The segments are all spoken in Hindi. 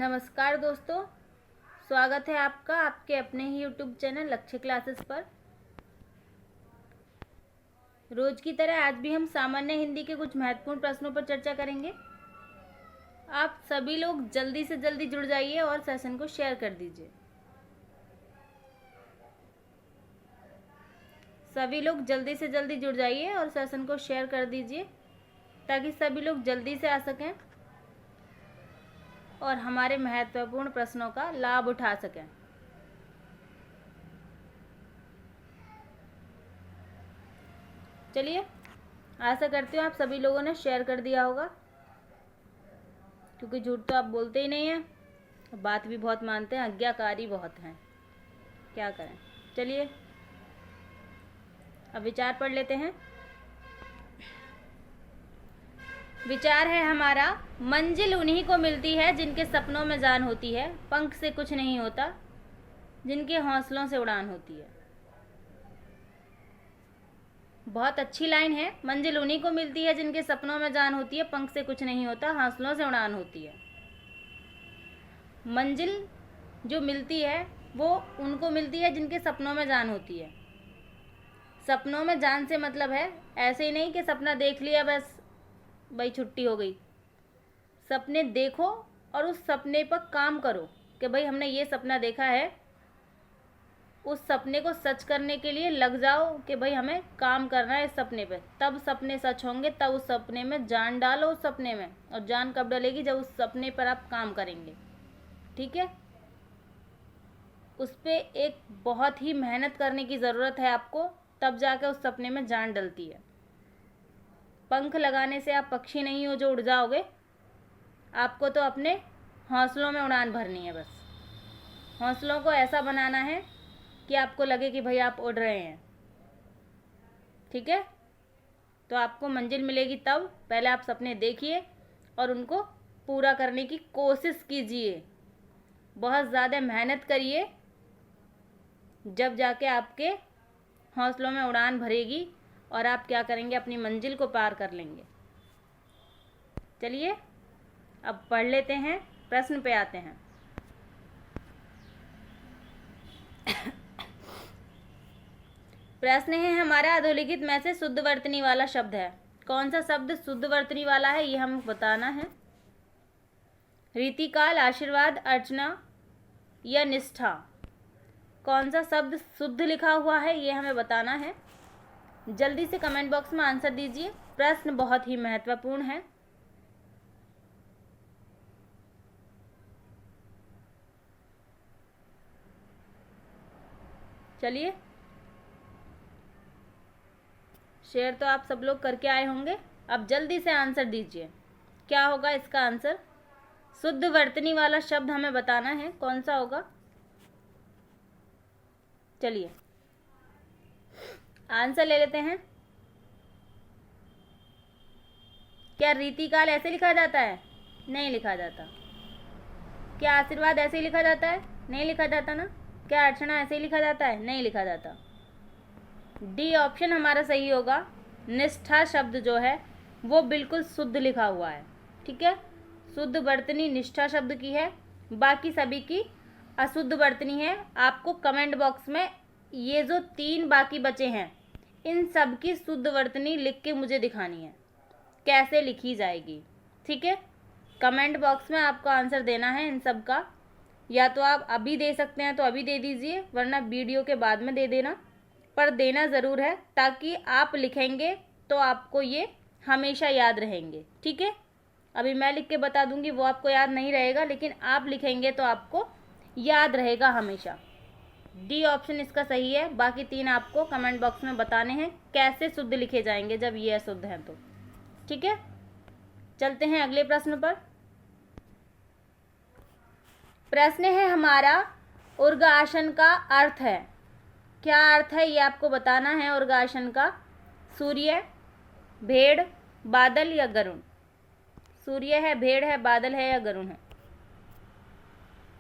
नमस्कार दोस्तों, स्वागत है आपका आपके अपने ही यूट्यूब चैनल लक्ष्य क्लासेस पर। रोज की तरह आज भी हम सामान्य हिंदी के कुछ महत्वपूर्ण प्रश्नों पर चर्चा करेंगे। आप सभी लोग जल्दी से जल्दी जुड़ जाइए और सेशन को शेयर कर दीजिए। सभी लोग जल्दी से जल्दी जुड़ जाइए और सेशन को शेयर कर दीजिए ताकि सभी लोग जल्दी से आ सकें और हमारे महत्वपूर्ण प्रश्नों का लाभ उठा सकें। चलिए, आशा करती हूँ आप सभी लोगों ने शेयर कर दिया होगा, क्योंकि झूठ तो आप बोलते ही नहीं हैं, बात भी बहुत मानते हैं, आज्ञाकारी बहुत हैं। क्या करें। चलिए अब विचार पढ़ लेते हैं। विचार है हमारा, मंजिल उन्हीं को मिलती है जिनके सपनों में जान होती है, पंख से कुछ नहीं होता, जिनके हौसलों से उड़ान होती है। बहुत अच्छी लाइन है। मंजिल उन्हीं को मिलती है जिनके सपनों में जान होती है, पंख से कुछ नहीं होता, हौसलों से उड़ान होती है। मंजिल जो मिलती है वो उनको मिलती है जिनके सपनों में जान होती है। सपनों में जान से मतलब है ऐसे ही नहीं कि सपना देख लिया बस भाई छुट्टी हो गई। सपने देखो और उस सपने पर काम करो कि भाई हमने ये सपना देखा है, उस सपने को सच करने के लिए लग जाओ कि भाई हमें काम करना है इस सपने पे, तब सपने सच होंगे। तब उस सपने में जान डालो उस सपने में, और जान कब डलेगी? जब उस सपने पर आप काम करेंगे। ठीक है, उस पर एक बहुत ही मेहनत करने की ज़रूरत है आपको, तब जाकर उस सपने में जान डलती है। पंख लगाने से आप पक्षी नहीं हो जो उड़ जाओगे, आपको तो अपने हौसलों में उड़ान भरनी है। बस हौसलों को ऐसा बनाना है कि आपको लगे कि भाई आप उड़ रहे हैं। ठीक है, तो आपको मंजिल मिलेगी तब। पहले आप सपने देखिए और उनको पूरा करने की कोशिश कीजिए, बहुत ज़्यादा मेहनत करिए, जब जाके आपके हौसलों में उड़ान भरेगी और आप क्या करेंगे, अपनी मंजिल को पार कर लेंगे। चलिए अब पढ़ लेते हैं, प्रश्न पे आते हैं। प्रश्न है हमारा, अधोलिखित में से शुद्ध वर्तनी वाला शब्द है। कौन सा शब्द शुद्ध वर्तनी वाला है ये हमें बताना है। रीतिकाल, आशीर्वाद, अर्चना या निष्ठा, कौन सा शब्द शुद्ध लिखा हुआ है ये हमें बताना है। जल्दी से कमेंट बॉक्स में आंसर दीजिए, प्रश्न बहुत ही महत्वपूर्ण है। चलिए, शेयर तो आप सब लोग करके आए होंगे, अब जल्दी से आंसर दीजिए। क्या होगा इसका आंसर? शुद्ध वर्तनी वाला शब्द हमें बताना है, कौन सा होगा। चलिए आंसर ले लेते हैं। क्या रीतिकाल ऐसे लिखा जाता है? नहीं लिखा जाता। क्या आशीर्वाद ऐसे ही लिखा जाता है? नहीं लिखा जाता ना। क्या अर्चना ऐसे ही लिखा जाता है? नहीं लिखा जाता। डी ऑप्शन हमारा सही होगा। निष्ठा शब्द जो है वो बिल्कुल शुद्ध लिखा हुआ है। ठीक है, शुद्ध वर्तनी निष्ठा शब्द की है, बाकी सभी की अशुद्ध वर्तनी है। आपको कमेंट बॉक्स में ये जो 3 बाकी बचे हैं इन सब की शुद्ध वर्तनी लिख के मुझे दिखानी है, कैसे लिखी जाएगी। ठीक है, कमेंट बॉक्स में आपको आंसर देना है इन सब का। या तो आप अभी दे सकते हैं तो अभी दे दीजिए, वरना वीडियो के बाद में दे देना, पर देना ज़रूर है, ताकि आप लिखेंगे तो आपको ये हमेशा याद रहेंगे। ठीक है, अभी मैं लिख के बता दूंगी वो आपको याद नहीं रहेगा, लेकिन आप लिखेंगे तो आपको याद रहेगा हमेशा। डी ऑप्शन इसका सही है। बाकी 3 आपको कमेंट बॉक्स में बताने हैं कैसे शुद्ध लिखे जाएंगे जब ये अशुद्ध हैं तो। ठीक है, चलते हैं अगले प्रश्न पर। प्रश्न है हमारा, उर्गासन का अर्थ है। क्या अर्थ है ये आपको बताना है उर्गासन का। सूर्य, भेड़, बादल या गरुण। सूर्य है, भेड़ है, बादल है या गरुण है।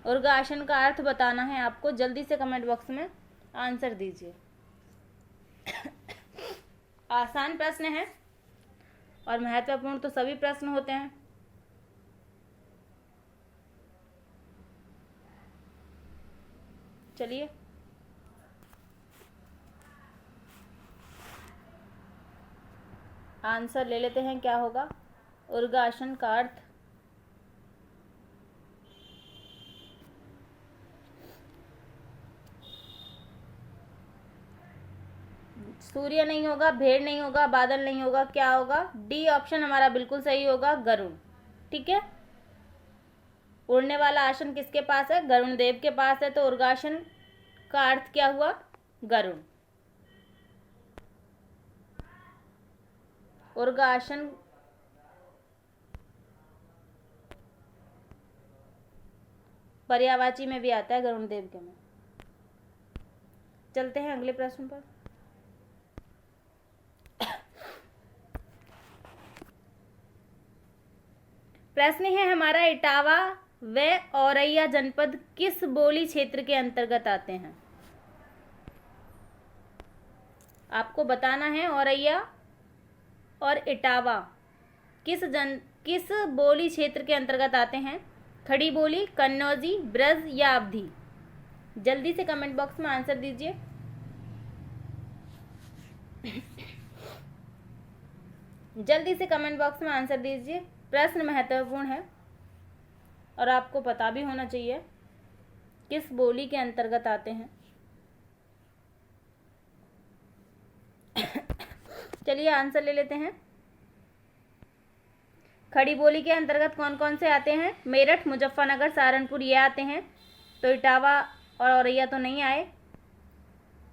उर्गासन का अर्थ बताना है आपको। जल्दी से कमेंट बॉक्स में आंसर दीजिए। आसान प्रश्न है और महत्वपूर्ण तो सभी प्रश्न होते हैं। चलिए, आंसर ले लेते हैं। क्या होगा? उर्गासन का अर्थ सूर्य नहीं होगा, भेड़ नहीं होगा, बादल नहीं होगा, क्या होगा? डी ऑप्शन हमारा बिल्कुल सही होगा, गरुड़। ठीक है, उड़ने वाला आसन किसके पास है? गरुड़ देव के पास है। तो उर्गासन का अर्थ क्या हुआ? गरुड़। उर्गासन पर्यायवाची में भी आता है गरुड़ देव के में। चलते हैं अगले प्रश्न पर। प्रश्न है हमारा, इटावा व औरैया जनपद किस बोली क्षेत्र के अंतर्गत आते हैं? आपको बताना है औरैया और इटावा किस बोली क्षेत्र के अंतर्गत आते हैं? खड़ी बोली, कन्नौजी, ब्रज या अवधी? जल्दी से कमेंट बॉक्स में आंसर दीजिए। जल्दी से कमेंट बॉक्स में आंसर दीजिए। प्रश्न महत्वपूर्ण है और आपको पता भी होना चाहिए किस बोली के अंतर्गत आते हैं। चलिए आंसर ले लेते हैं। खड़ी बोली के अंतर्गत कौन कौन से आते हैं? मेरठ, मुजफ्फरनगर, सहारनपुर ये आते हैं। तो इटावा और औरैया तो नहीं आए।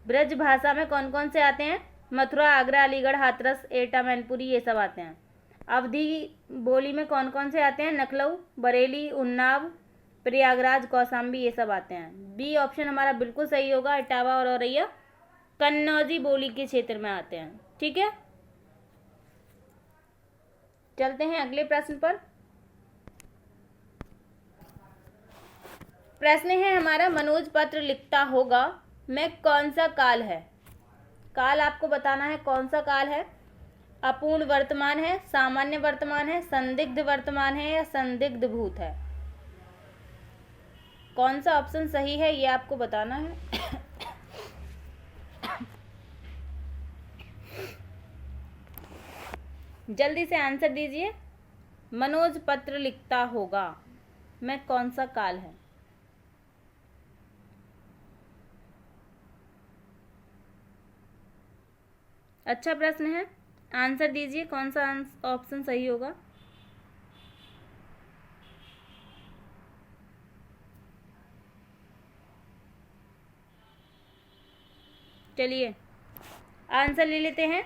ब्रज भाषा में कौन कौन से आते हैं? मथुरा, आगरा, अलीगढ़, हाथरस, एटा, मैनपुरी ये सब आते हैं। अवधी बोली में कौन कौन से आते हैं? लखनऊ, बरेली, उन्नाव, प्रयागराज, कौशाम्बी ये सब आते हैं। बी ऑप्शन हमारा बिल्कुल सही होगा, इटावा और औरैया कन्नौजी बोली के क्षेत्र में आते हैं। ठीक है, चलते हैं अगले प्रश्न पर। प्रश्न है हमारा, मनोज पत्र लिखता होगा में कौन सा काल है? काल आपको बताना है कौन सा काल है। अपूर्ण वर्तमान है, सामान्य वर्तमान है, संदिग्ध वर्तमान है या संदिग्ध भूत है? कौन सा ऑप्शन सही है ये आपको बताना है। जल्दी से आंसर दीजिए। मनोज पत्र लिखता होगा में कौन सा काल है? अच्छा प्रश्न है, आंसर दीजिए कौन सा ऑप्शन सही होगा। चलिए आंसर ले लेते हैं।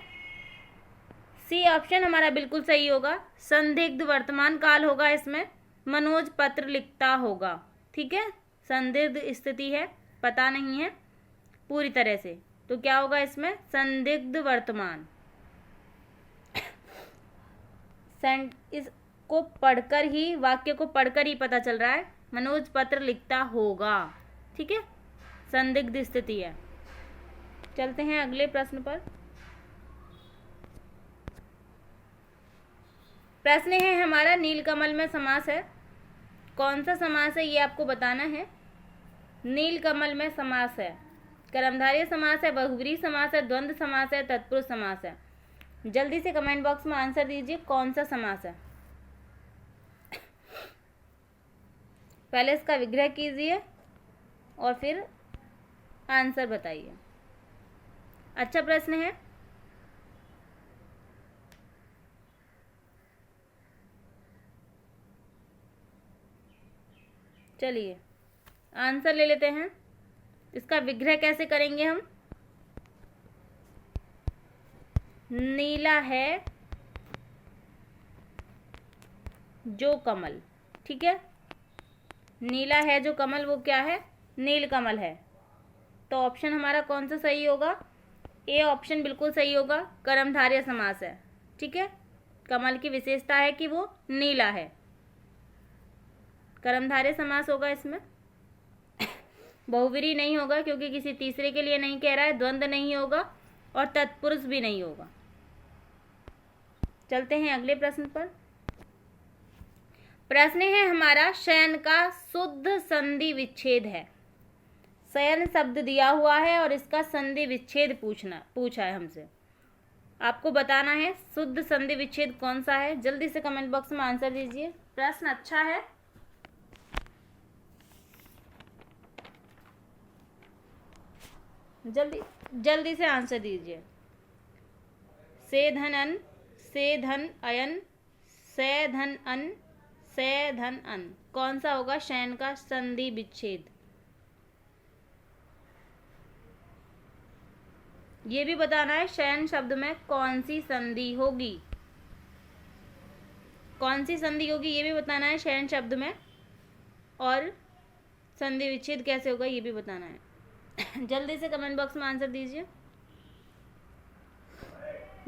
सी ऑप्शन हमारा बिल्कुल सही होगा, संदिग्ध वर्तमान काल होगा इसमें। मनोज पत्र लिखता होगा, ठीक है, संदिग्ध स्थिति है, पता नहीं है पूरी तरह से, तो क्या होगा इसमें? संदिग्ध वर्तमान। इसको पढ़कर ही, वाक्य को पढ़कर ही पता चल रहा है मनोज पत्र लिखता होगा। ठीक है, संदिग्ध स्थिति है। चलते हैं अगले प्रश्न पर। प्रश्न है हमारा, नीलकमल में समास है। कौन सा समास है ये आपको बताना है। नीलकमल में समास है, कर्मधारय समास है, बहुब्रीहि समास है, द्वंद्व समास है, तत्पुरुष समास है। जल्दी से कमेंट बॉक्स में आंसर दीजिए कौन सा समास है। पहले इसका विग्रह कीजिए और फिर आंसर बताइए। अच्छा प्रश्न है। चलिए आंसर ले लेते हैं। इसका विग्रह कैसे करेंगे हम? नीला है जो कमल, ठीक है, नीला है जो कमल वो क्या है? नीलकमल है। तो ऑप्शन हमारा कौन सा सही होगा? ए ऑप्शन बिल्कुल सही होगा, कर्मधारय समास है। ठीक है, कमल की विशेषता है कि वो नीला है, कर्मधारय समास होगा इसमें। बहुव्रीहि नहीं होगा क्योंकि किसी तीसरे के लिए नहीं कह रहा है, द्वंद्व नहीं होगा और तत्पुरुष भी नहीं होगा। चलते हैं अगले प्रश्न पर। प्रश्न है हमारा, शयन का शुद्ध संधि विच्छेद है। शयन शब्द दिया हुआ है और इसका संधि विच्छेद पूछा है हमसे। आपको बताना है शुद्ध संधि विच्छेद कौन सा है। जल्दी से कमेंट बॉक्स में आंसर दीजिए। प्रश्न अच्छा है। जल्दी से आंसर दीजिए। से धन अन, से धन अयन, से धन अन, से धन अन, कौन सा होगा शयन का संधि विच्छेद? ये भी बताना है शयन शब्द में कौन सी संधि होगी, कौन सी संधि होगी ये भी बताना है शयन शब्द में, और संधि विच्छेद कैसे होगा ये भी बताना है। जल्दी से कमेंट बॉक्स में आंसर दीजिए।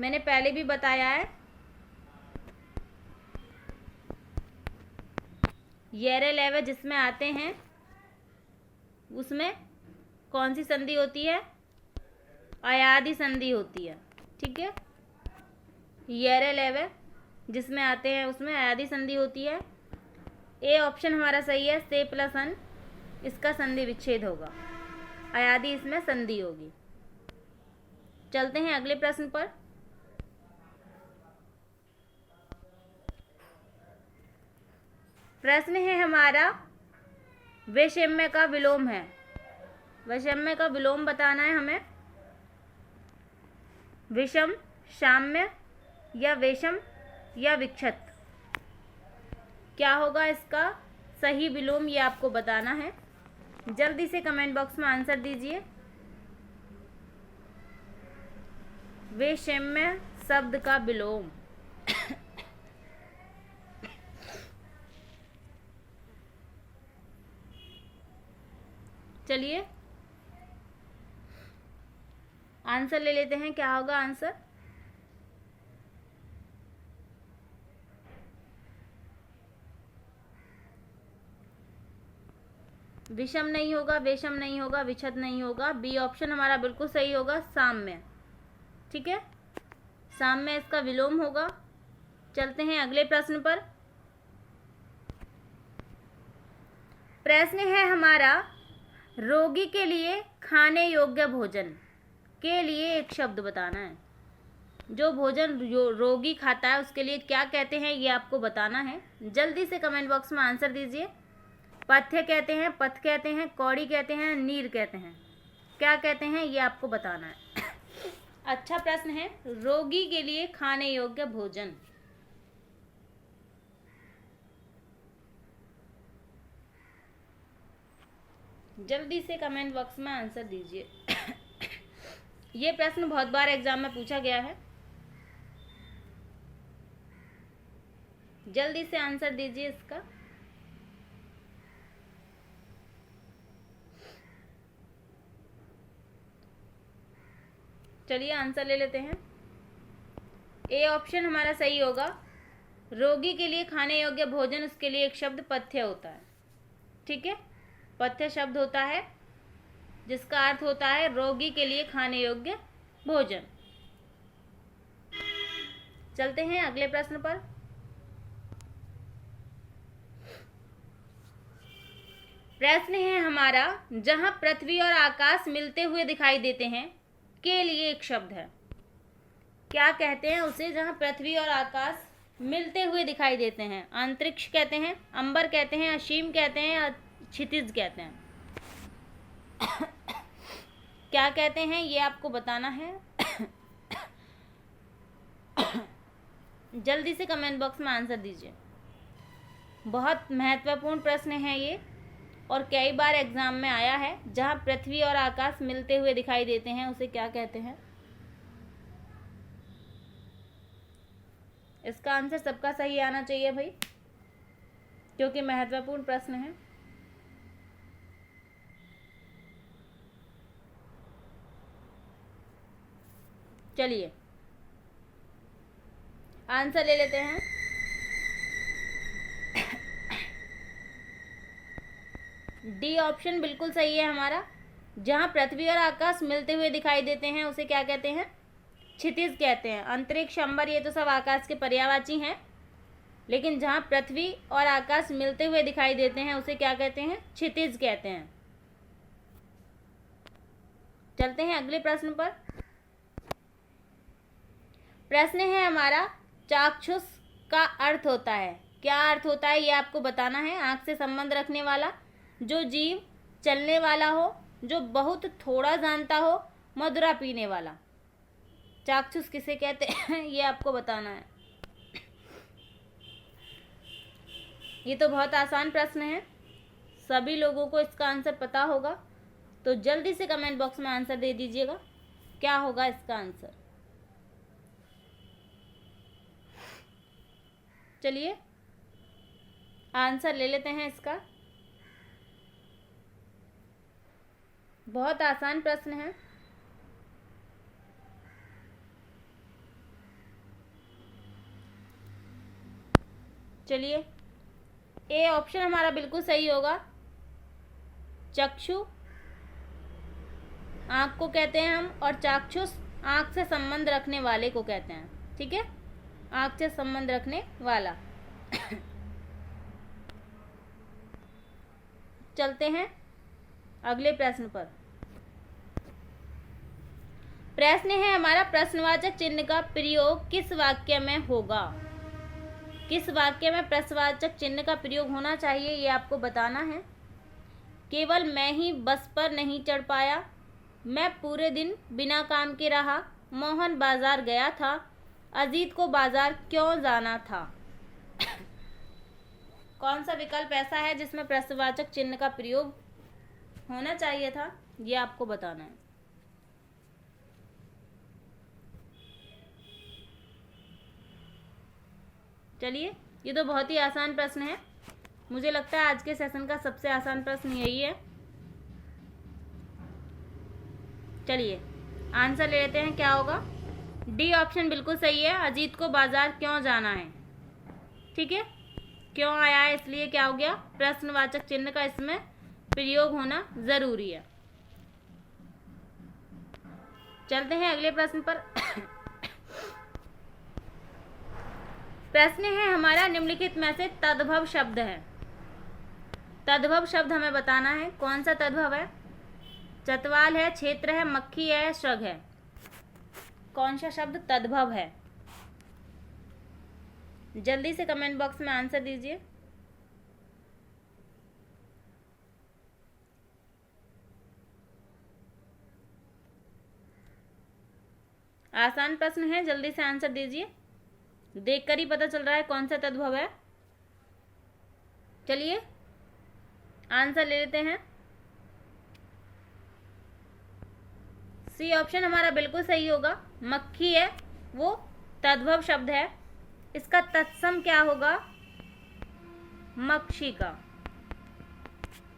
मैंने पहले भी बताया है, येरे लेवे जिसमें आते हैं उसमें कौन सी संधि होती है? अयादि संधि होती है। ठीक है, येरे लेवे जिसमें आते हैं उसमें अयादि संधि होती है। ए ऑप्शन हमारा सही है, से प्लस अन इसका संधि विच्छेद होगा, अयादि इसमें संधि होगी। चलते हैं अगले प्रश्न पर। प्रश्न है हमारा वैषम्य का विलोम है। वैषम्य का विलोम बताना है हमें। विषम, साम्य या वैषम या विक्षत, क्या होगा इसका सही विलोम ये आपको बताना है। जल्दी से कमेंट बॉक्स में आंसर दीजिए। वैषम्य शब्द का विलोम चलिए आंसर ले लेते हैं। क्या होगा आंसर? विषम नहीं होगा, वैषम नहीं होगा, विच्छद नहीं होगा। बी ऑप्शन हमारा बिल्कुल सही होगा, साम्य। ठीक है, साम्य इसका विलोम होगा। चलते हैं अगले प्रश्न पर। प्रश्न है हमारा रोगी के लिए खाने योग्य भोजन के लिए एक शब्द बताना है। जो भोजन रोगी खाता है उसके लिए क्या कहते हैं ये आपको बताना है। जल्दी से कमेंट बॉक्स में आंसर दीजिए। पथ्य कहते हैं, पथ कहते हैं, कौड़ी कहते हैं, नीर कहते हैं, क्या कहते हैं ये आपको बताना है। अच्छा प्रश्न है, रोगी के लिए खाने योग्य भोजन। जल्दी से कमेंट बॉक्स में आंसर दीजिए। ये प्रश्न बहुत बार एग्जाम में पूछा गया है। जल्दी से आंसर दीजिए इसका। चलिए आंसर ले लेते हैं। ए ऑप्शन हमारा सही होगा। रोगी के लिए खाने योग्य भोजन, उसके लिए एक शब्द पथ्य होता है। ठीक है, पथ्य शब्द होता है जिसका अर्थ होता है रोगी के लिए खाने योग्य भोजन। चलते हैं अगले प्रश्न पर। प्रश्न है हमारा जहां पृथ्वी और आकाश मिलते हुए दिखाई देते हैं के लिए एक शब्द है। क्या कहते हैं उसे जहां पृथ्वी और आकाश मिलते हुए दिखाई देते हैं? अंतरिक्ष कहते हैं, अंबर कहते हैं, असीम कहते हैं या क्षितिज कहते हैं? क्या कहते हैं ये आपको बताना है। जल्दी से कमेंट बॉक्स में आंसर दीजिए। बहुत महत्वपूर्ण प्रश्न है ये और कई बार एग्जाम में आया है। जहां पृथ्वी और आकाश मिलते हुए दिखाई देते हैं उसे क्या कहते हैं? इसका आंसर सबका सही आना चाहिए भाई, क्योंकि महत्वपूर्ण प्रश्न है। चलिए आंसर ले लेते हैं। डी ऑप्शन बिल्कुल सही है हमारा। जहां पृथ्वी और आकाश मिलते हुए दिखाई देते हैं उसे क्या कहते हैं? क्षितिज कहते हैं। अंतरिक्ष, अंबर ये तो सब आकाश के पर्यायवाची हैं, लेकिन जहां पृथ्वी और आकाश मिलते हुए दिखाई देते हैं उसे क्या कहते हैं? क्षितिज कहते हैं। चलते हैं अगले प्रश्न पर। प्रश्न है हमारा, चाक्षुष का अर्थ होता है, क्या अर्थ होता है ये आपको बताना है। आँख से संबंध रखने वाला, जो जीव चलने वाला हो, जो बहुत थोड़ा जानता हो, मदिरा पीने वाला। चाक्षुष किसे कहते हैं ये आपको बताना है। ये तो बहुत आसान प्रश्न है, सभी लोगों को इसका आंसर पता होगा, तो जल्दी से कमेंट बॉक्स में आंसर दे दीजिएगा, क्या होगा इसका आंसर। चलिए आंसर ले लेते हैं इसका। बहुत आसान प्रश्न है। चलिए, ए ऑप्शन हमारा बिल्कुल सही होगा। चक्षु आँख को कहते हैं हम, और चाक्षुष आँख से संबंध रखने वाले को कहते हैं। ठीक है, आँख से संबंध रखने वाला। चलते हैं अगले प्रश्न पर। प्रश्न है हमारा, प्रश्नवाचक चिन्ह का प्रयोग किस वाक्य में होगा। किस वाक्य में प्रश्नवाचक चिन्ह का प्रयोग होना चाहिए ये आपको बताना है। केवल मैं ही बस पर नहीं चढ़ पाया, मैं पूरे दिन बिना काम के रहा, मोहन बाजार गया था, अजीत को बाजार क्यों जाना था। कौन सा विकल्प ऐसा है जिसमें प्रश्नवाचक चिन्ह का प्रयोग होना चाहिए था, ये आपको बताना है। चलिए, ये तो बहुत ही आसान प्रश्न है, मुझे लगता है आज के सेशन का सबसे आसान प्रश्न यही है। चलिए आंसर ले लेते हैं, क्या होगा। डी ऑप्शन बिल्कुल सही है, अजीत को बाजार क्यों जाना है। ठीक है, क्यों आया है इसलिए क्या हो गया, प्रश्नवाचक चिन्ह का इसमें प्रयोग होना जरूरी है। चलते हैं अगले प्रश्न पर। प्रश्न है हमारा, निम्नलिखित में से तद्भव शब्द है। तद्भव शब्द हमें बताना है, कौन सा तद्भव है। चतवाल है, क्षेत्र है, मक्खी है, श्रग है। कौन सा शब्द तद्भव है, जल्दी से कमेंट बॉक्स में आंसर दीजिए। आसान प्रश्न है, जल्दी से आंसर दीजिए, देखकर ही पता चल रहा है कौन सा तद्भव है। चलिए आंसर ले लेते हैं। सी ऑप्शन हमारा बिल्कुल सही होगा, मक्खी है वो तद्भव शब्द है। इसका तत्सम क्या होगा, मक्षी का।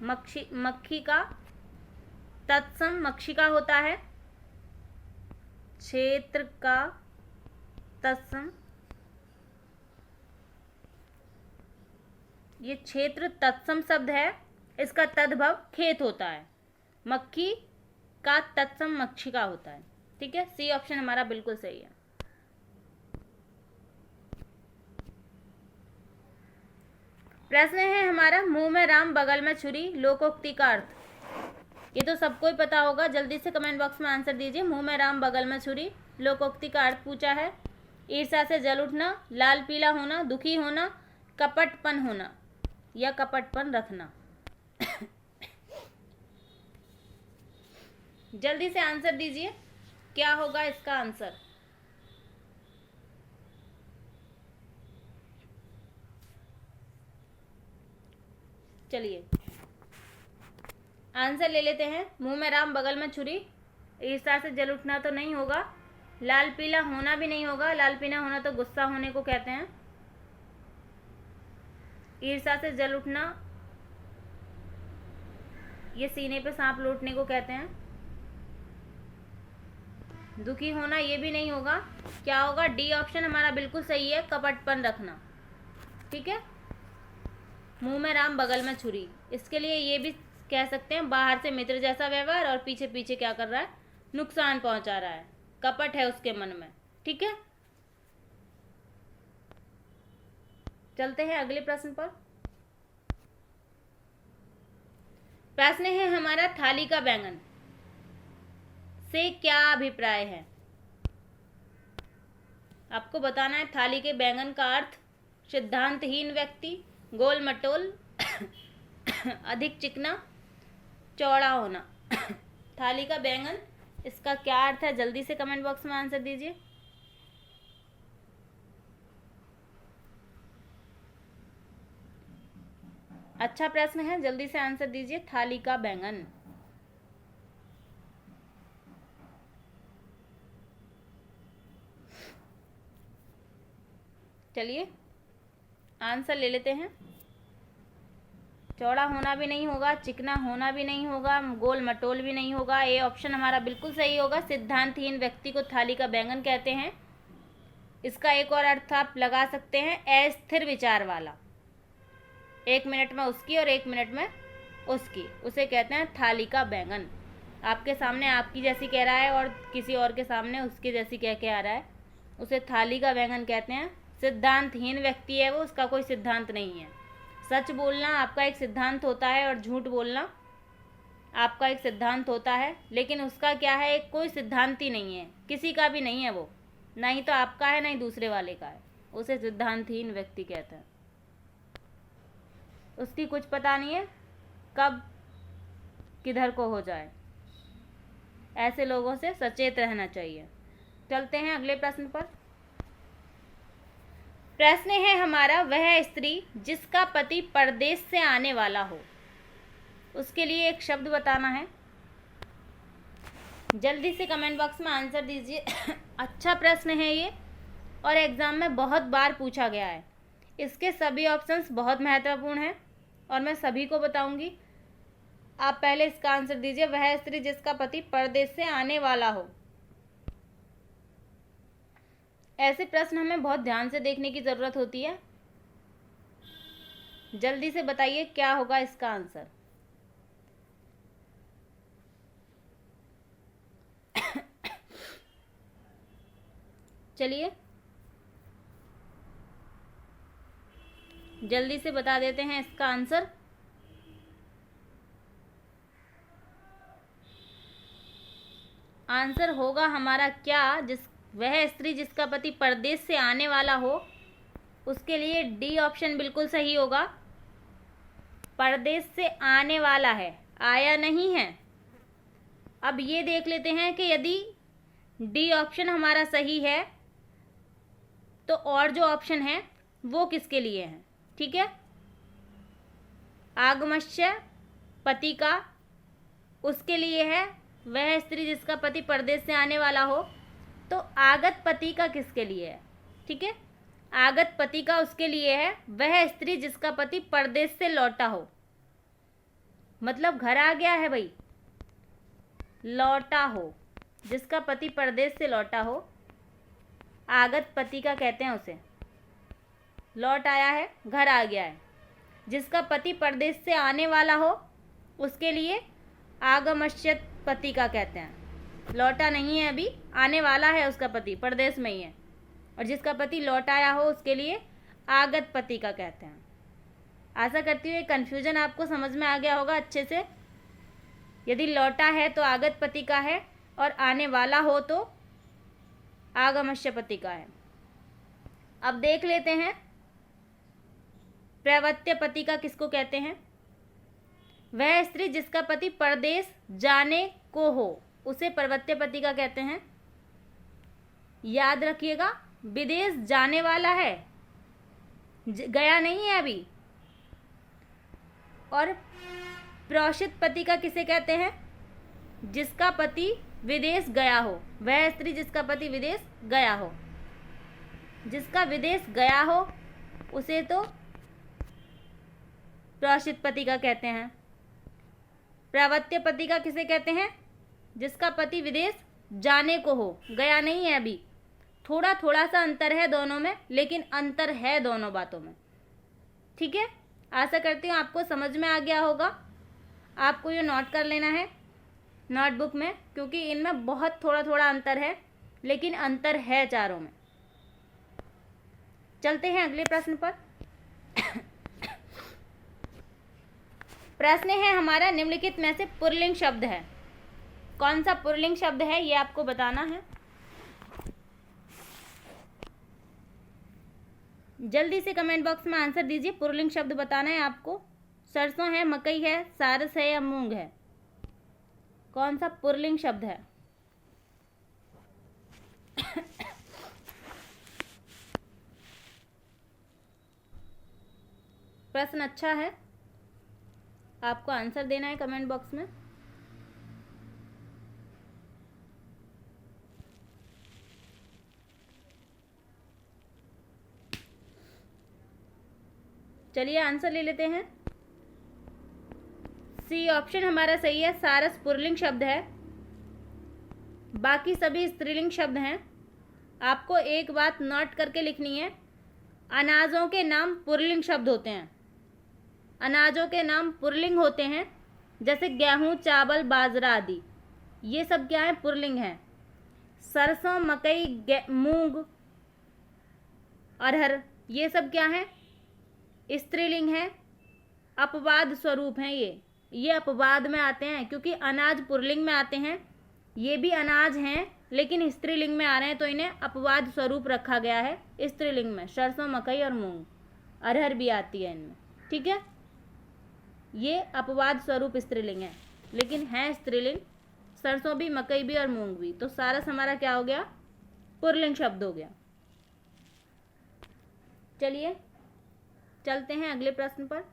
मक्खी का तत्सम मक्षी का होता है। क्षेत्र का तत्सम, ये क्षेत्र तत्सम शब्द है, इसका तद्भव खेत होता है। मक्खी का तत्सम मक्षी का होता है। ठीक है, सी ऑप्शन हमारा बिल्कुल सही है। प्रश्न है हमारा, मुंह में राम बगल में छुरी, लोकोक्ति का अर्थ। ये तो सबको ही पता होगा, जल्दी से कमेंट बॉक्स में आंसर दीजिए। मुंह में राम बगल में छुरी, लोकोक्ति का अर्थ पूछा है। ईर्ष्या से जल उठना, लाल पीला होना, दुखी होना, कपटपन होना या कपटपन रखना। जल्दी से आंसर दीजिए, क्या होगा इसका आंसर। चलिए आंसर ले लेते हैं। मुंह में राम बगल में छुरी, ईर्ष्या से जल उठना तो नहीं होगा, लाल पीला होना भी नहीं होगा। लाल पीला होना तो गुस्सा होने को कहते हैं। ईर्ष्या से जल उठना ये सीने पे सांप लौटने को कहते हैं। दुखी होना ये भी नहीं होगा, क्या होगा। डी ऑप्शन हमारा बिल्कुल सही है, कपटपन रखना। ठीक है, मुंह में राम बगल में छुरी, इसके लिए ये भी कह सकते हैं बाहर से मित्र जैसा व्यवहार और पीछे पीछे क्या कर रहा है, नुकसान पहुंचा रहा है, कपट है उसके मन में। ठीक है, चलते हैं अगले प्रश्न पर। प्रश्न है हमारा, थाली का बैंगन। से क्या अभिप्राय है? आपको बताना है थाली के बैंगन का अर्थ। सिद्धांतहीन व्यक्ति, गोल मटोल, अधिक चिकना, चौड़ा होना। थाली का बैंगन, इसका क्या अर्थ है? जल्दी से कमेंट बॉक्स में आंसर दीजिए। अच्छा प्रश्न है, जल्दी से आंसर दीजिए। थाली का बैंगन। चलिए आंसर ले लेते हैं। चौड़ा होना भी नहीं होगा, चिकना होना भी नहीं होगा, गोल मटोल भी नहीं होगा। ए ऑप्शन हमारा बिल्कुल सही होगा। सिद्धांतहीन व्यक्ति को थाली का बैंगन कहते हैं। इसका एक और अर्थ आप लगा सकते हैं, अस्थिर विचार वाला। 1 मिनट में उसकी और 1 मिनट में उसकी, उसे कहते हैं थाली का बैंगन। आपके सामने आपकी जैसी कह रहा है और किसी और के सामने उसकी जैसी कह के आ रहा है, उसे थाली का बैंगन कहते हैं। सिद्धांतहीन व्यक्ति है वो, उसका कोई सिद्धांत नहीं है। सच बोलना आपका एक सिद्धांत होता है और झूठ बोलना आपका एक सिद्धांत होता है, लेकिन उसका क्या है, एक कोई सिद्धांत ही नहीं है, किसी का भी नहीं है वो, ना ही तो आपका है ना ही दूसरे वाले का है। उसे सिद्धांतहीन व्यक्ति कहते हैं। उसकी कुछ पता नहीं है कब किधर को हो जाए। ऐसे लोगों से सचेत रहना चाहिए। चलते हैं अगले प्रश्न पर। प्रश्न है हमारा, वह स्त्री जिसका पति परदेश से आने वाला हो, उसके लिए एक शब्द बताना है। जल्दी से कमेंट बॉक्स में आंसर दीजिए। अच्छा प्रश्न है ये और एग्जाम में बहुत बार पूछा गया है। इसके सभी ऑप्शंस बहुत महत्वपूर्ण हैं और मैं सभी को बताऊंगी। आप पहले इसका आंसर दीजिए। वह स्त्री जिसका पति परदेश से आने वाला हो। ऐसे प्रश्न हमें बहुत ध्यान से देखने की ज़रूरत होती है। जल्दी से बताइए क्या होगा इसका आंसर। चलिए जल्दी से बता देते हैं इसका आंसर। आंसर होगा हमारा क्या, वह स्त्री जिसका पति परदेश से आने वाला हो, उसके लिए डी ऑप्शन बिल्कुल सही होगा। परदेश से आने वाला है, आया नहीं है। अब ये देख लेते हैं कि यदि डी ऑप्शन हमारा सही है तो और जो ऑप्शन है वो किसके लिए है। ठीक है, आगमस्य पति का, उसके लिए है। वह स्त्री जिसका पति परदेश से आने वाला हो, तो आगत पति का किसके लिए है। ठीक है, आगत पति का उसके लिए है। वह स्त्री जिसका पति परदेश से लौटा हो, मतलब घर आ गया है भाई, लौटा हो, जिसका पति परदेश से लौटा हो, आगत पति का कहते हैं उसे। लौट आया है, घर आ गया है। जिसका पति परदेश से आने वाला हो, उसके लिए आगमश्यत पति का कहते हैं। लौटा नहीं है अभी, आने वाला है, उसका पति परदेश में ही है। और जिसका पति लौट आया हो, उसके लिए आगत पति का कहते हैं। आशा करती हूँ ये कन्फ्यूजन आपको समझ में आ गया होगा अच्छे से। यदि लौटा है तो आगत पति का है और आने वाला हो तो आगमस्य पति का है। अब देख लेते हैं प्रवृत्य पति का किसको कहते हैं। वह स्त्री जिसका पति परदेश जाने को हो, उसे प्रवृत्य पति का कहते हैं। याद रखिएगा, विदेश जाने वाला है, गया नहीं है अभी। और प्रोषित पति का किसे कहते हैं, जिसका पति विदेश गया हो। वह स्त्री जिसका पति विदेश गया हो, जिसका विदेश गया हो उसे तो प्रोषित पति का कहते हैं। प्रवृत्य पति का किसे कहते हैं, जिसका पति विदेश जाने को हो, गया नहीं है अभी। थोड़ा थोड़ा सा अंतर है दोनों में, लेकिन अंतर है दोनों बातों में। ठीक है, आशा करती हूँ आपको समझ में आ गया होगा। आपको ये नोट कर लेना है नोटबुक में, क्योंकि इनमें बहुत थोड़ा थोड़ा अंतर है, लेकिन अंतर है चारों में। चलते हैं अगले प्रश्न पर। प्रश्न है हमारा, निम्नलिखित में से पुल्लिंग शब्द है। कौन सा पुल्लिंग शब्द है ये आपको बताना है। जल्दी से कमेंट बॉक्स में आंसर दीजिए। पुल्लिंग शब्द बताना है आपको। सरसों है, मकई है, सारस है या मूंग है? कौन सा पुल्लिंग शब्द है? प्रश्न अच्छा है, आपको आंसर देना है कमेंट बॉक्स में। चलिए आंसर ले लेते हैं। सी ऑप्शन हमारा सही है। सारस पुल्लिंग शब्द है, बाकी सभी स्त्रीलिंग शब्द हैं। आपको एक बात नोट करके लिखनी है, अनाजों के नाम पुल्लिंग शब्द होते हैं। अनाजों के नाम पुल्लिंग होते हैं, जैसे गेहूं, चावल, बाजरा आदि। ये सब क्या है? पुल्लिंग है। सरसों, मकई, मूंग, अरहर, ये सब क्या है? स्त्रीलिंग है, अपवाद स्वरूप हैं। ये अपवाद में आते हैं, क्योंकि अनाज पुल्लिंग में आते हैं। ये भी अनाज हैं लेकिन स्त्रीलिंग में आ रहे हैं, तो इन्हें अपवाद स्वरूप रखा गया है स्त्रीलिंग में। सरसों, मकई और मूंग, अरहर भी आती है इनमें, ठीक है। ये अपवाद स्वरूप स्त्रीलिंग है, लेकिन है स्त्रीलिंग। सरसों भी, मकई भी और मूंग भी। तो सारस हमारा क्या हो गया? पुल्लिंग शब्द हो गया। चलिए चलते हैं अगले प्रश्न पर।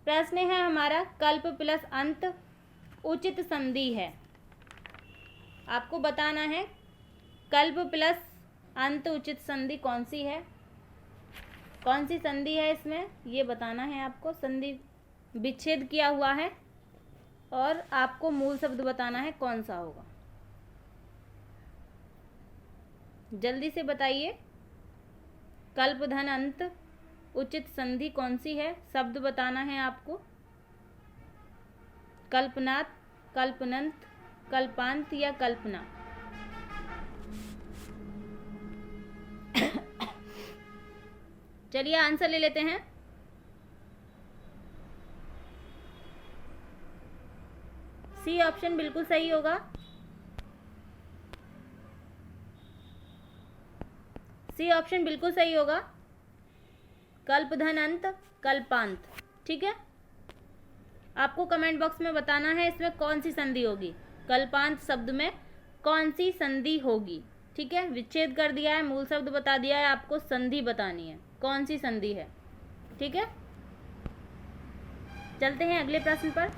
प्रश्न है हमारा, कल्प प्लस अंत उचित संधि है। आपको बताना है कल्प प्लस अंत उचित संधि कौन सी है, कौन सी संधि है इसमें, ये बताना है आपको। संधि विच्छेद किया हुआ है और आपको मूल शब्द बताना है कौन सा होगा। जल्दी से बताइए, कल्प धन अंत उचित संधि कौन सी है? शब्द बताना है आपको। कल्पनात्, कल्पनंत, कल्पांत या कल्पना। चलिए आंसर ले लेते हैं। सी ऑप्शन बिल्कुल सही होगा। सी ऑप्शन बिल्कुल सही होगा। कल्पधन अंत, कल्पांत, ठीक है। आपको कमेंट बॉक्स में बताना है इसमें कौन सी संधि होगी, कल्पांत शब्द में कौन सी संधि होगी, ठीक है। विच्छेद कर दिया है, मूल शब्द बता दिया है, आपको संधि बतानी है कौन सी संधि है, ठीक है। चलते हैं अगले प्रश्न पर।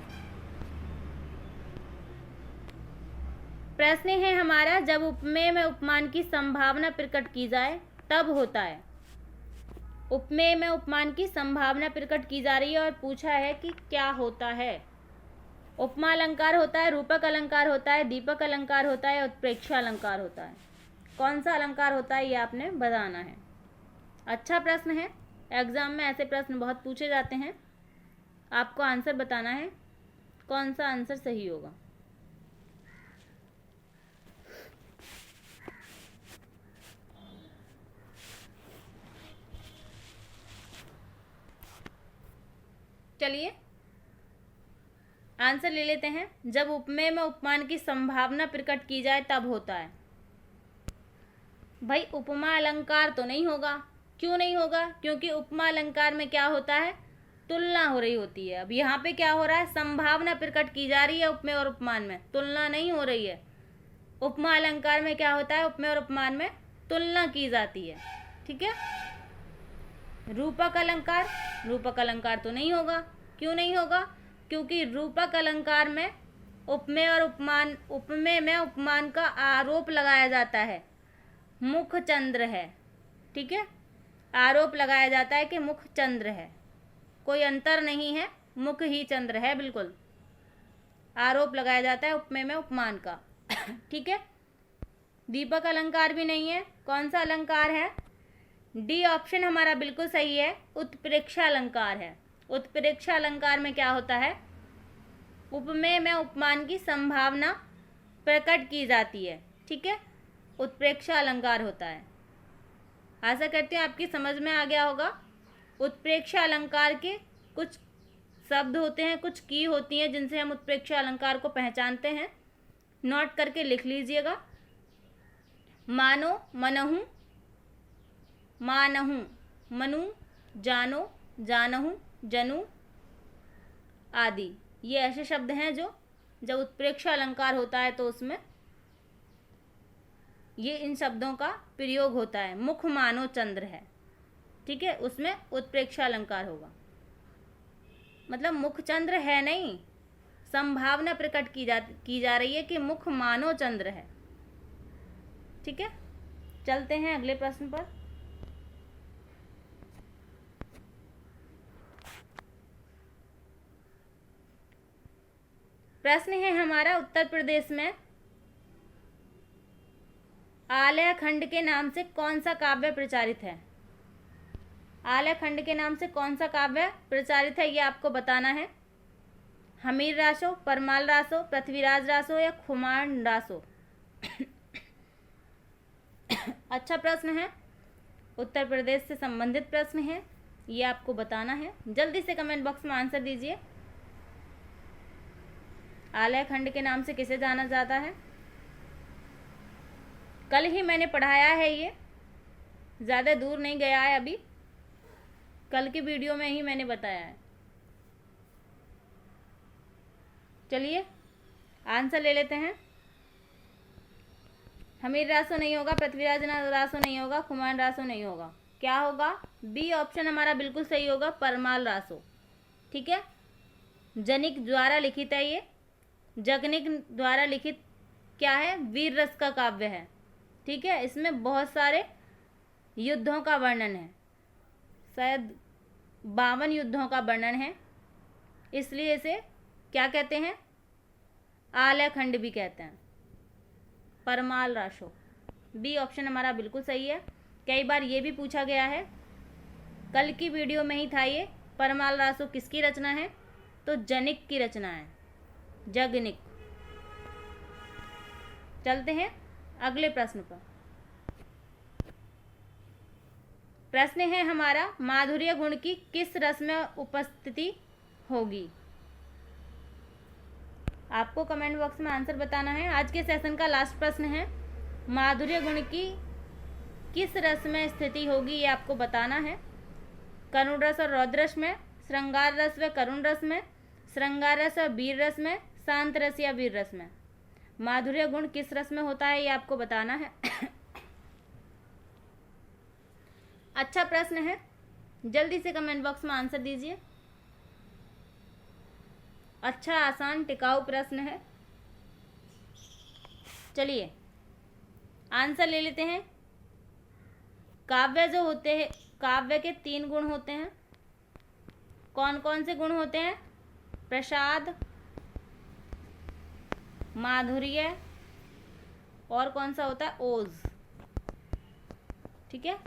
प्रश्न है हमारा, जब उपमेय में उपमान की संभावना प्रकट की जाए तब होता है। उपमेय में उपमान की संभावना प्रकट की जा रही है और पूछा है कि क्या होता है। उपमा अलंकार होता है, रूपक अलंकार होता है, दीपक अलंकार होता है, उत्प्रेक्षा अलंकार होता है। कौन सा अलंकार होता है ये आपने बताना है। अच्छा प्रश्न है, एग्जाम में ऐसे प्रश्न बहुत पूछे जाते हैं। आपको आंसर बताना है कौन सा आंसर सही होगा। चलिए आंसर ले लेते हैं। जब उपमेय में उपमान की संभावना प्रकट की जाए तब होता है। भाई उपमा अलंकार तो नहीं होगा। क्यों नहीं होगा? क्योंकि उपमा अलंकार में क्या होता है, तुलना हो रही होती है। अब यहाँ पे क्या हो रहा है, संभावना प्रकट की जा रही है। उपमेय और उपमान में तुलना नहीं हो रही है। उपमा अलंकार में क्या होता है, उपमेय और उपमान में तुलना की जाती है, ठीक है। रूपक अलंकार, रूपक अलंकार तो नहीं होगा। क्यों नहीं होगा? क्योंकि रूपक अलंकार में उपमेय और उपमान, उपमेय में उपमान का आरोप लगाया जाता है, मुख चंद्र है, ठीक है। आरोप लगाया जाता है कि मुख चंद्र है, कोई अंतर नहीं है, मुख ही चंद्र है, बिल्कुल आरोप लगाया जाता है उपमेय में उपमान का, ठीक है। दीपक अलंकार भी नहीं है। कौन सा अलंकार है? डी ऑप्शन हमारा बिल्कुल सही है, उत्प्रेक्षा अलंकार है। उत्प्रेक्षा अलंकार में क्या होता है, उपमेय में उपमान की संभावना प्रकट की जाती है, ठीक है। उत्प्रेक्षा अलंकार होता है। आशा करती हूँ आपकी समझ में आ गया होगा। उत्प्रेक्षा अलंकार के कुछ शब्द होते हैं, कुछ की होती हैं जिनसे हम उत्प्रेक्षा अलंकार को पहचानते हैं। नोट करके लिख लीजिएगा। मानो, मनहु, मानहु, मनु, जानो, जानहु, जनु आदि। ये ऐसे शब्द हैं जो जब उत्प्रेक्षा अलंकार होता है तो उसमें ये इन शब्दों का प्रयोग होता है। मुख मानो चंद्र है, ठीक है, उसमें उत्प्रेक्षा अलंकार होगा। मतलब मुख चंद्र है नहीं, संभावना प्रकट की जा रही है कि मुख मानो चंद्र है। ठीक है, चलते हैं अगले प्रश्न पर। प्रश्न है हमारा, उत्तर प्रदेश में आलय खंड के नाम से कौन सा काव्य प्रचारित है? आलय खंड के नाम से कौन सा काव्य प्रचारित है, ये आपको बताना है। हमीर रासो, परमाल रासो, पृथ्वीराज रासो या खुमान रासो? अच्छा प्रश्न है, उत्तर प्रदेश से संबंधित प्रश्न है, ये आपको बताना है। जल्दी से कमेंट बॉक्स में आंसर दीजिए। आलय खंड के नाम से किसे जाना जाता है? कल ही मैंने पढ़ाया है, ये ज़्यादा दूर नहीं गया है, अभी कल की वीडियो में ही मैंने बताया है। चलिए आंसर ले लेते हैं। हमीर रासो नहीं होगा, पृथ्वीराज रासो नहीं होगा, खुमान रासो नहीं होगा, क्या होगा? बी ऑप्शन हमारा बिल्कुल सही होगा, परमाल रासो। ठीक है, जनिक द्वारा लिखित है ये, जगनिक द्वारा लिखित क्या है? वीर रस का काव्य है। ठीक है, इसमें बहुत सारे युद्धों का वर्णन है, शायद 52 युद्धों का वर्णन है, इसलिए इसे क्या कहते हैं? आलय खंड भी कहते हैं, परमाल रासो। बी ऑप्शन हमारा बिल्कुल सही है। कई बार ये भी पूछा गया है, कल की वीडियो में ही था ये, परमाल रासो किसकी रचना है? तो जनिक की रचना है, जगनिक। चलते हैं अगले प्रश्न पर। प्रश्न है हमारा, माधुर्य गुण की किस रस में उपस्थिति होगी? आपको कमेंट बॉक्स में आंसर बताना है। आज के सेशन का लास्ट प्रश्न है, माधुर्य गुण की किस रस में स्थिति होगी, ये आपको बताना है। करुण रस और रौद्र रस में, श्रृंगार रस व करुण रस में, श्रृंगार रस और वीर रस में, शांत रस या वीर रस में? माधुर्य गुण किस रस में होता है, ये आपको बताना है। अच्छा प्रश्न है, जल्दी से कमेंट बॉक्स में आंसर दीजिए। अच्छा, आसान, टिकाऊ प्रश्न है। चलिए आंसर ले लेते हैं। काव्य जो होते हैं, काव्य के 3 गुण होते हैं। कौन कौन से गुण होते हैं? प्रसाद, माधुर्य, और कौन सा होता है? ओज। ठीक है,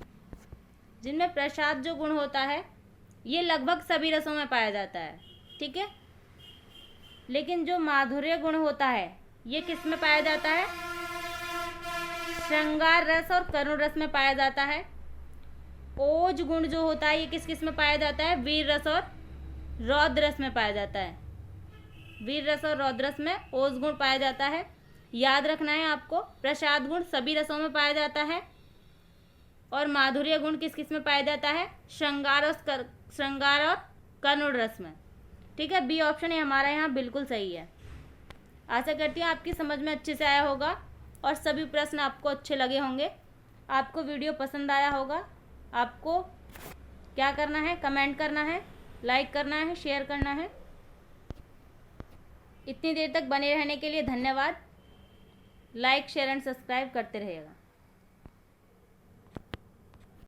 जिनमें प्रसाद जो गुण होता है ये लगभग सभी रसों में पाया जाता है। ठीक है, लेकिन जो माधुर्य गुण होता है ये किस में पाया जाता है? श्रृंगार रस और करुण रस में पाया जाता है। ओज गुण जो होता है ये किस किस में पाया जाता है? वीर रस और रौद्र रस में पाया जाता है। वीर रस और रौद्र रस में ओज गुण पाया जाता है। याद रखना है आपको, प्रसाद गुण सभी रसों में पाया जाता है और माधुर्य गुण किस किस में पाया जाता है? श्रृंगार और करुण रस में। ठीक है, बी ऑप्शन है हमारा यहाँ बिल्कुल सही है। आशा करती हूँ आपकी समझ में अच्छे से आया होगा और सभी प्रश्न आपको अच्छे लगे होंगे। आपको वीडियो पसंद आया होगा। आपको क्या करना है? कमेंट करना है, लाइक करना है, शेयर करना है। इतनी देर तक बने रहने के लिए धन्यवाद। लाइक, शेयर एंड सब्सक्राइब करते रहिएगा।